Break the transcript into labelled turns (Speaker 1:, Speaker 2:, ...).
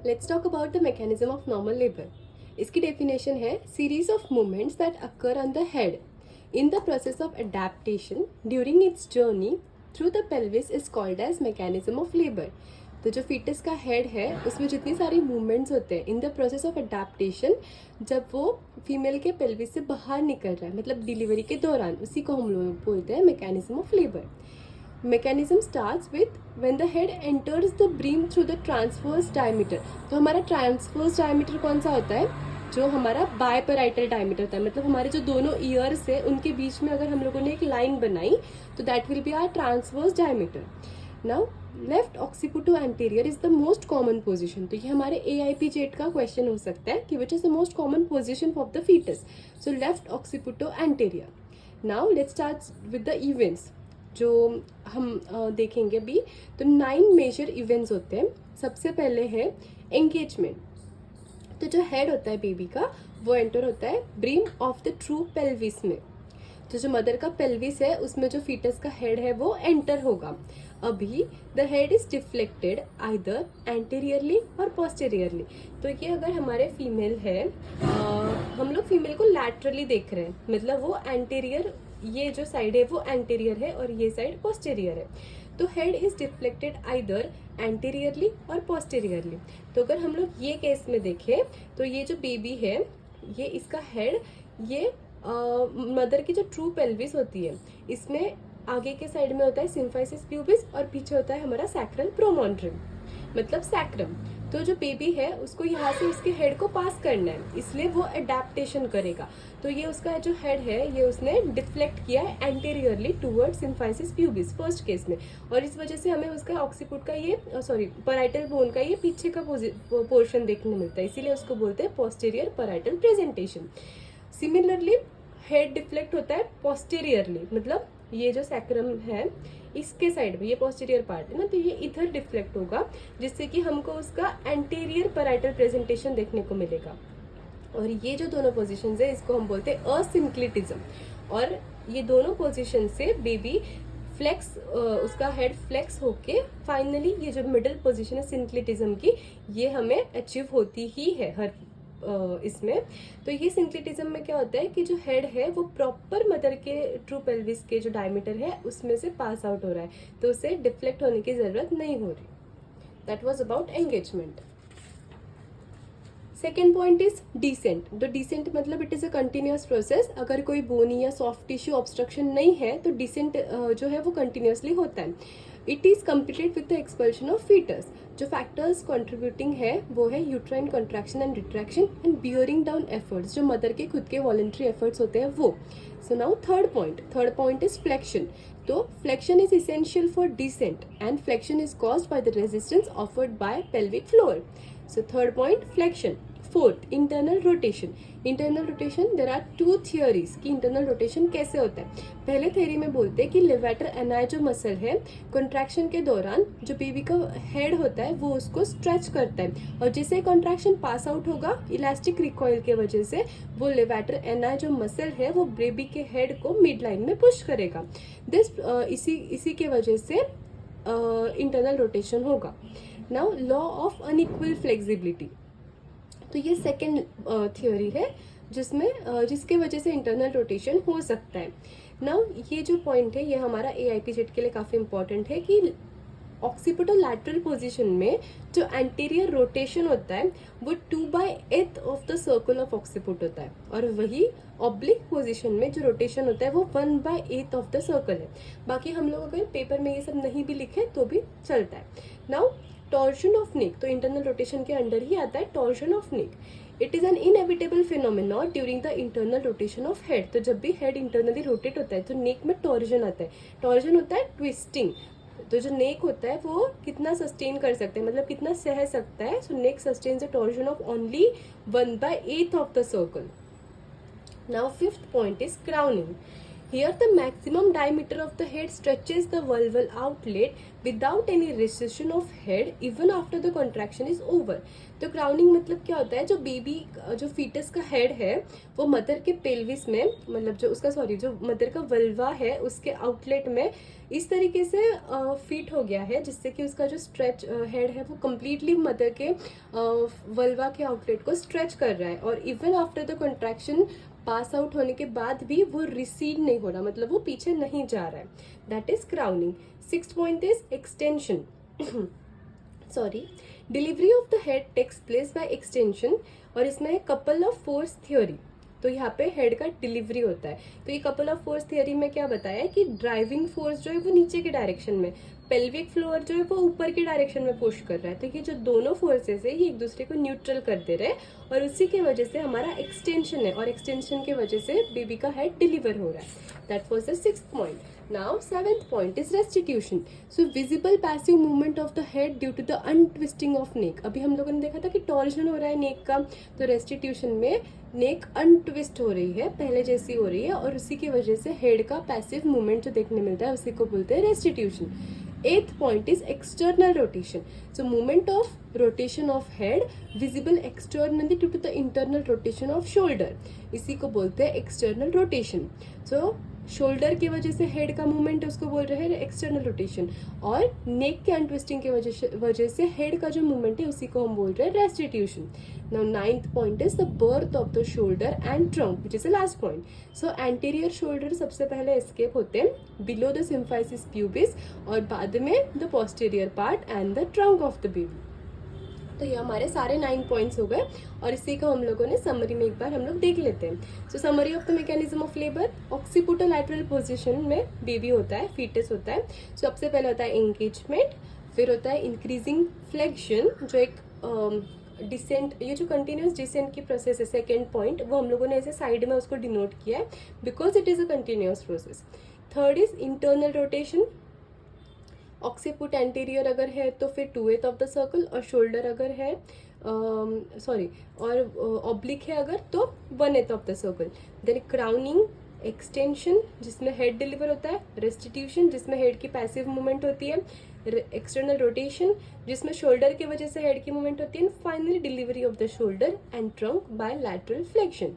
Speaker 1: Let's talk about the mechanism of normal labor. इसकी definition है series of movements that occur on the head in the process of adaptation during its journey through the pelvis is called as mechanism of labour. तो जो foetus का head है उसमें जितनी सारी movements होते हैं इन द प्रोसेस ऑफ अडेप्टेशन, जब वो फीमेल के पेल्विस से बाहर निकल रहा है मतलब डिलीवरी के दौरान, उसी को हम लोग बोलते हैं mechanism of labour. Mechanism starts with when the head enters the bream through the transverse diameter. तो हमारा ट्रांसवर्स डायमीटर कौन सा होता है? जो हमारा बायपैराइटल डायमीटर होता है, मतलब हमारे जो दोनों ईयर्स है उनके बीच में अगर हम लोगों ने एक लाइन बनाई तो that will be our transverse diameter. Now left occipito anterior is the most common position. तो ये हमारे AIP जेट का क्वेश्चन हो सकता है कि which is the most common position of the foetus. So left occipito anterior. Now let's start with the events जो हम देखेंगे अभी. तो 9 मेजर इवेंट्स होते हैं. सबसे पहले है एंगेजमेंट. तो जो हेड होता है बेबी का वो एंटर होता है brim of the true pelvis में. तो जो मदर का पेल्विस है उसमें जो फीटस का हेड है वो एंटर होगा. अभी the head is deflected either anteriorly और पोस्टीरियरली. तो ये अगर हमारे फीमेल है, हम लोग फीमेल को लैटरली देख रहे हैं, मतलब वो एंटीरियर, ये जो साइड है वो एंटीरियर है और ये साइड पोस्टीरियर है. तो head is deflected either anteriorly और पोस्टीरियरली. तो अगर हम लोग ये केस में देखें तो ये जो बेबी है, ये इसका हेड, ये मदर की जो ट्रू पेल्विस होती है इसमें आगे के साइड में होता है सिम्फाइसिस प्यूबिस और पीछे होता है हमारा सैक्रल प्रोमोन्ड्रिम, मतलब सैक्रम. तो जो बेबी है उसको यहाँ से उसके हेड को पास करना है, इसलिए वो अडेप्टेशन करेगा. तो ये उसका जो हेड है ये उसने डिफ्लेक्ट किया है anteriorly toward symphysis pubis first case में, और इस वजह से हमें उसका ऑक्सीपुट का ये पैराइटल बोन का ये पीछे का पोर्शन देखने मिलता है, इसीलिए उसको बोलते हैं posterior parietal presentation. Similarly head deflect होता है पोस्टीरियरली, मतलब ये जो सैक्रम है इसके साइड में, ये पोस्टीरियर पार्ट है ना, तो ये इधर डिफ्लेक्ट होगा जिससे कि हमको उसका एंटीरियर पैराइटल प्रेजेंटेशन देखने को मिलेगा. और ये जो दोनों पोजीशंस है इसको हम बोलते हैं असिंक्लिटिज्म. और ये दोनों पोजीशन से बेबी फ्लेक्स, उसका हेड फ्लेक्स होके फाइनली ये जो मिडिल पोजीशन है सिंक्लिटिज्म की, ये हमें अचीव होती ही है हर इसमें. तो ये सिंक्लिटिज्म में क्या होता है कि जो हेड है वो प्रॉपर मदर के ट्रू पेल्विस के जो डायमीटर है उसमें से पास आउट हो रहा है, तो उसे डिफ्लेक्ट होने की जरूरत नहीं हो रही. That was about engagement. Second point is descent. तो डिसेंट मतलब it is a continuous process. अगर कोई बोनी या सॉफ्ट टिश्यू ऑब्स्ट्रक्शन नहीं है तो डिसेंट जो है वो कंटिन्यूअसली होता है. It is completed with the expulsion of foetus. जो फैक्टर्स कंट्रीब्यूटिंग है वो है uterine contraction and retraction and bearing down efforts, जो मदर के खुद के वॉलंटरी एफर्ट्स होते हैं वो. So now third point is flexion. तो flexion is essential for descent and flexion is caused by the resistance offered by pelvic floor. So third point flexion. Fourth, internal rotation. Internal rotation, there are 2 theories कि internal rotation कैसे होता है. पहले theory में बोलते हैं कि levator एनाई जो मसल है कॉन्ट्रैक्शन के दौरान जो बेबी का हेड होता है वो उसको स्ट्रेच करता है, और जैसे कॉन्ट्रैक्शन पास आउट होगा इलास्टिक रिकॉइल के वजह से वो लेवेटर एनाई जो मसल है वो बेबी के हेड को मिड लाइन में पुश करेगा. इसी के वजह से इंटरनल रोटेशन होगा. Now law of unequal flexibility. तो ये सेकेंड थ्योरी है जिसके वजह से इंटरनल रोटेशन हो सकता है. नाउ ये जो पॉइंट है ये हमारा AIP जेट के लिए काफ़ी इंपॉर्टेंट है कि ऑक्सीपिटल लैटरल पोजीशन में जो एंटीरियर रोटेशन होता है वो 2/8 of the circle of occiput होता है, और वही ऑब्लिक पोजीशन में जो रोटेशन होता है वो 1/8 ऑफ द सर्कल है. बाकी हम लोग अगर पेपर में ये सब नहीं भी लिखे तो भी चलता है. Now torsion of neck. तो इंटरनल रोटेशन के अंडर ही आता है torsion of neck. It is an inevitable phenomena during the internal rotation of head. तो जब भी हेड इंटरनली रोटेट होता है तो नेक में टॉर्जन आता है. टॉर्जन होता है ट्विस्टिंग. तो जो नेक होता है वो कितना सस्टेन कर सकता है, मतलब कितना सह सकता है. So neck sustains the torsion of only 1/8 of the circle. Now fifth point is crowning. Here the maximum diameter of the head stretches the vulval outlet without any recession of head even after the contraction is over. तो crowning मतलब क्या होता है, जो baby जो foetus का head है वो मदर के पेल्विस में, मतलब जो उसका जो मदर का वल्वा है उसके आउटलेट में इस तरीके से फिट हो गया है जिससे कि उसका जो स्ट्रेच हेड है वो कम्प्लीटली मदर के वल्वा के आउटलेट को स्ट्रेच कर रहा है, और even after the contraction pass out होने के बाद भी वो रिसीड नहीं हो रहा, मतलब वो पीछे नहीं जा रहा है. That is crowning. 6th point is extension. Sorry, delivery of the head takes place by extension, और इसमें है कपल ऑफ फोर्स थियोरी. तो यहाँ पे हेड का डिलीवरी होता है. तो ये कपल ऑफ फोर्स थियोरी में क्या बताया कि ड्राइविंग फोर्स जो है वो नीचे के डायरेक्शन में, पेल्विक फ्लोर जो है वो ऊपर के डायरेक्शन में पुश कर रहा है. तो ये जो दोनों फोर्सेस है ये एक दूसरे को न्यूट्रल कर दे रहे हैं, और उसी की वजह से हमारा एक्सटेंशन है, और एक्सटेंशन की वजह से बेबी का हेड डिलीवर हो रहा है. That was the 6th point. Now 7th point is restitution. So visible passive movement of the head due to the untwisting of neck. अभी हम लोगों ने देखा था कि टॉर्जन हो रहा है नेक का, तो रेस्टिट्यूशन में नेक अनट्विस्ट हो रही है, पहले जैसी हो रही है, और उसी की वजह से हेड का पैसिव मूवमेंट जो देखने मिलता है उसी को बोलते हैं restitution. 8th point is external rotation. So movement of rotation of head visible externally due to the internal rotation of shoulder. इसी को बोलते हैं external rotation. So शोल्डर की वजह से हेड का मूवमेंट उसको बोल रहे हैं एक्सटर्नल रोटेशन, और नेक के अनट्विस्टिंग की वजह से हेड का जो मूवमेंट है उसी को हम बोल रहे हैं restitution. Now 9th point is the birth of the shoulder and trunk which is the last point. So anterior shoulder सबसे पहले एस्केप होते हैं बिलो द सिम्फाइसिस प्यूबिस, और बाद में the posterior part and the trunk of the baby. तो ये हमारे सारे 9 पॉइंट्स हो गए, और इसी को हम लोगों ने समरी में एक बार हम लोग देख लेते हैं. So summary of the mechanism of labour. Occipitolateral position में बेबी होता है, फीटस होता है. सो सबसे पहले होता है एंगेजमेंट, फिर होता है इंक्रीजिंग फ्लेक्शन जो एक डिसेंट, ये जो कंटिन्यूस डिसेंट की प्रोसेस है, सेकेंड पॉइंट, वो हम लोगों ने ऐसे साइड में उसको डिनोट किया है because it is a continuous process. Third is internal rotation. Occiput anterior अगर है तो फिर 2/8 ऑफ द सर्कल, और शोल्डर अगर है और ऑब्लिक है अगर तो 1/8 of the circle. Then crowning, extension जिसमें हेड डिलीवर होता है, रेस्टिट्यूशन जिसमें हेड की पैसिव मूवमेंट होती है, एक्सटर्नल रोटेशन जिसमें शोल्डर की वजह से हेड की मूवमेंट होती है, and finally delivery of the shoulder and trunk by lateral flexion.